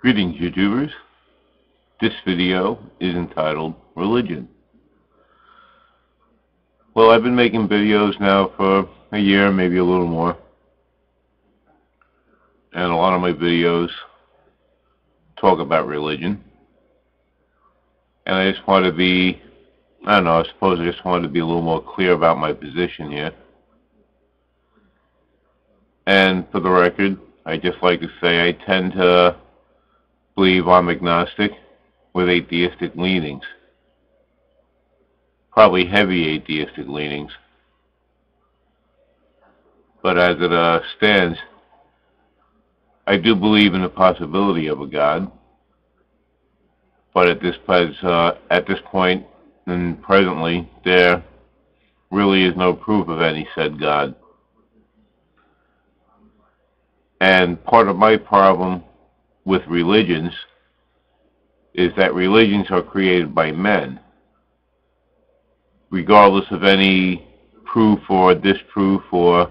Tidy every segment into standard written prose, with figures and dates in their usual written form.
Greetings, YouTubers. This video is entitled Religion. Well, I've been making videos now for a year, maybe a little more. And a lot of my videos talk about religion. And I just want to be, I don't know, I suppose I just wanted to be a little more clear about my position here. And for the record, I just like to say I tend to believe I'm agnostic with atheistic leanings. Probably heavy atheistic leanings. But as it stands, I do believe in the possibility of a God. But at this point and presently, there really is no proof of any said God. And part of my problem with religions is that religions are created by men, regardless of any proof or disproof or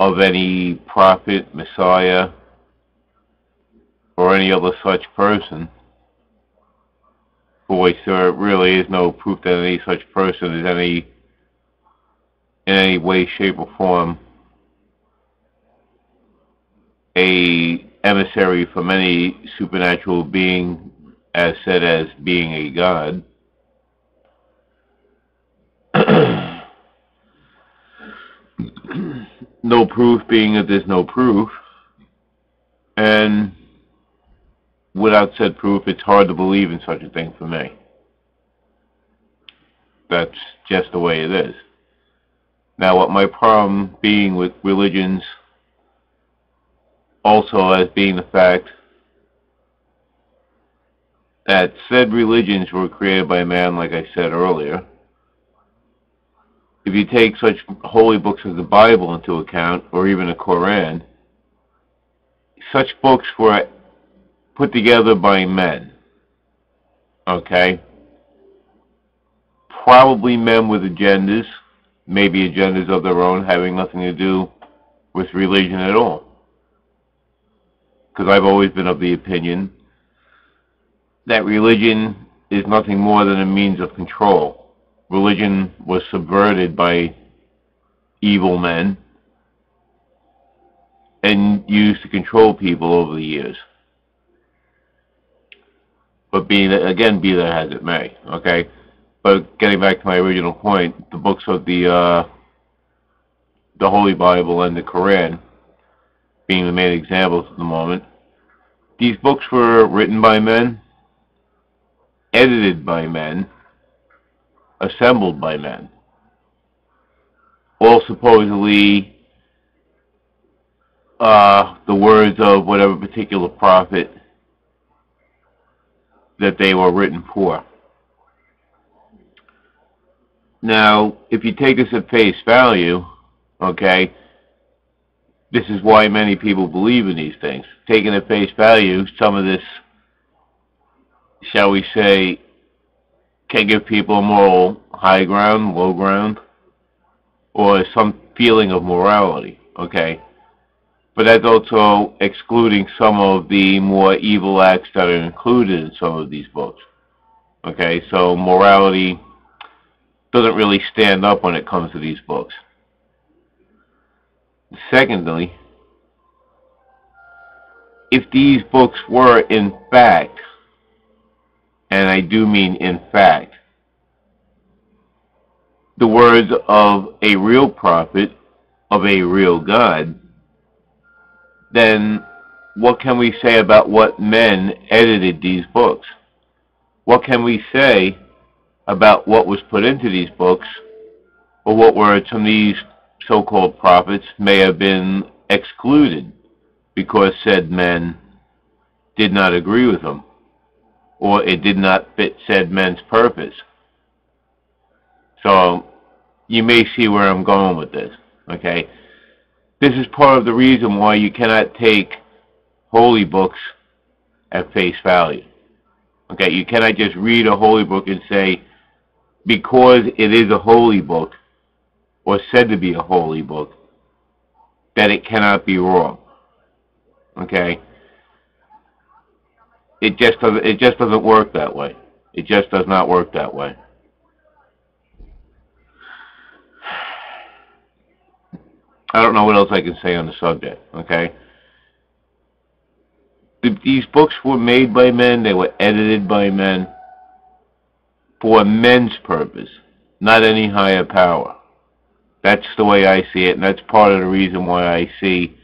of any prophet, Messiah, or any other such person, for which there really is no proof that any such person is in any way, shape, or form a emissary from any supernatural being, as said as being a god. No proof being that there's no proof, and without said proof, it's hard to believe in such a thing for me. That's just the way it is. Now, what my problem being with religions also as being the fact that said religions were created by man, like I said earlier. If you take such holy books as the Bible into account, or even the Quran, such books were put together by men. Okay? Probably men with agendas, maybe agendas of their own, having nothing to do with religion at all. Because I've always been of the opinion that religion is nothing more than a means of control. Religion was subverted by evil men and used to control people over the years. But be that as it may, okay? But getting back to my original point, the books of the Holy Bible and the Quran being the main examples at the moment, these books were written by men, edited by men, assembled by men, all supposedly the words of whatever particular prophet that they were written for. Now, if you take this at face value, okay, this is why many people believe in these things. Taken at face value, some of this, shall we say, can give people a moral high ground, low ground, or some feeling of morality, okay? But that's also excluding some of the more evil acts that are included in some of these books, okay? So morality doesn't really stand up when it comes to these books. Secondly, if these books were in fact, and I do mean in fact, the words of a real prophet, of a real God, then what can we say about what men edited these books? What can we say about what was put into these books, or what words from these so-called prophets may have been excluded because said men did not agree with them, or it did not fit said men's purpose? So you may see where I'm going with this, okay? This is part of the reason why you cannot take holy books at face value. Okay, you cannot just read a holy book and say, because it is a holy book, or said to be a holy book, that it cannot be wrong. Okay? It just doesn't work that way. It just does not work that way. I don't know what else I can say on the subject, okay? These books were made by men, they were edited by men for men's purpose, not any higher power. That's the way I see it, and that's part of the reason why I see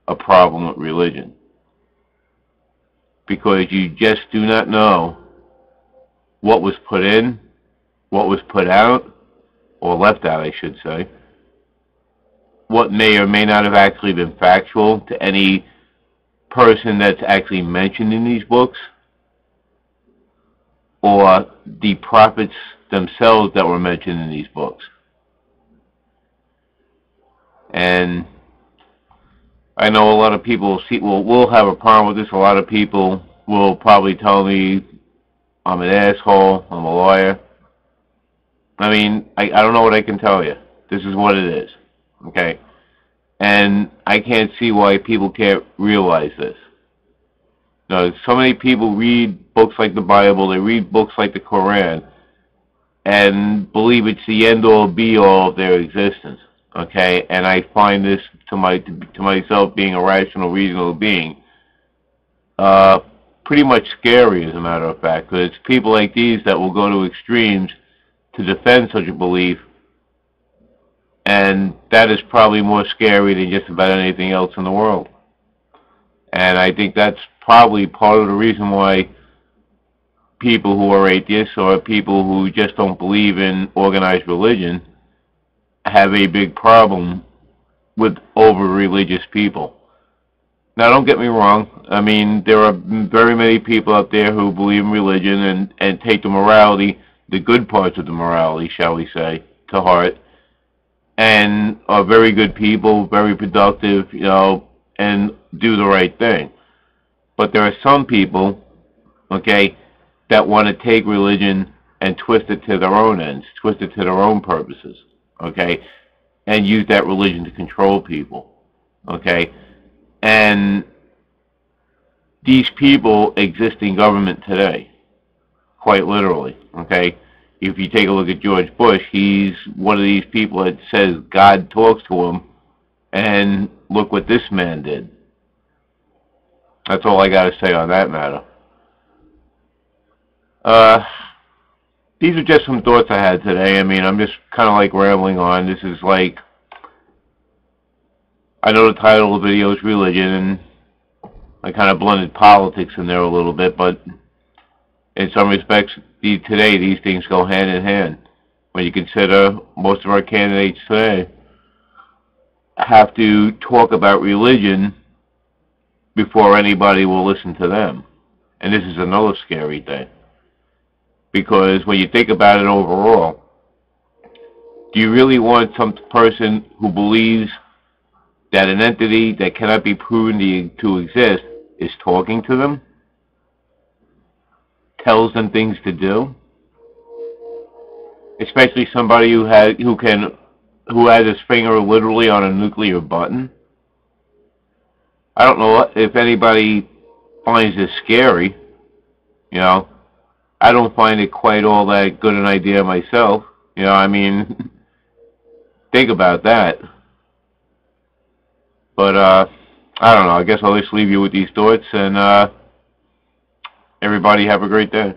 a problem with religion. Because you just do not know what was put in, what was put out, or left out, I should say, what may or may not have actually been factual to any person that's actually mentioned in these books, or the prophets themselves that were mentioned in these books. And I know a lot of people will have a problem with this. A lot of people will probably tell me I'm an asshole, I'm a liar. I mean, I don't know what I can tell you. This is what it is, okay? And I can't see why people can't realize this. Now, so many people read books like the Bible, they read books like the Quran, and believe it's the end-all, be-all of their existence, okay? And I find this, to myself, being a rational, reasonable being, pretty much scary, as a matter of fact, because it's people like these that will go to extremes to defend such a belief, and that is probably more scary than just about anything else in the world. And I think that's probably part of the reason why people who are atheists or people who just don't believe in organized religion have a big problem with over-religious people. Now, don't get me wrong. I mean, there are very many people out there who believe in religion and take the morality, the good parts of the morality, shall we say, to heart, and are very good people, very productive, and do the right thing. But there are some people, okay, that want to take religion and twist it to their own ends, twist it to their own purposes, okay, and use that religion to control people, okay? And these people exist in government today, quite literally, okay? If you take a look at George Bush, he's one of these people that says God talks to him, and look what this man did. That's all I got to say on that matter. These are just some thoughts I had today. I mean, I'm just kind of like rambling on. This is like, I know the title of the video is religion, and I kind of blended politics in there a little bit, but in some respects, today these things go hand in hand. When you consider most of our candidates today have to talk about religion before anybody will listen to them. And this is another scary thing. Because when you think about it overall, do you really want some person who believes that an entity that cannot be proven to exist is talking to them? Tells them things to do? Especially somebody who has his finger literally on a nuclear button? I don't know if anybody finds this scary, I don't find it quite all that good an idea myself. I mean, think about that. But, I don't know. I guess I'll just leave you with these thoughts, and everybody have a great day.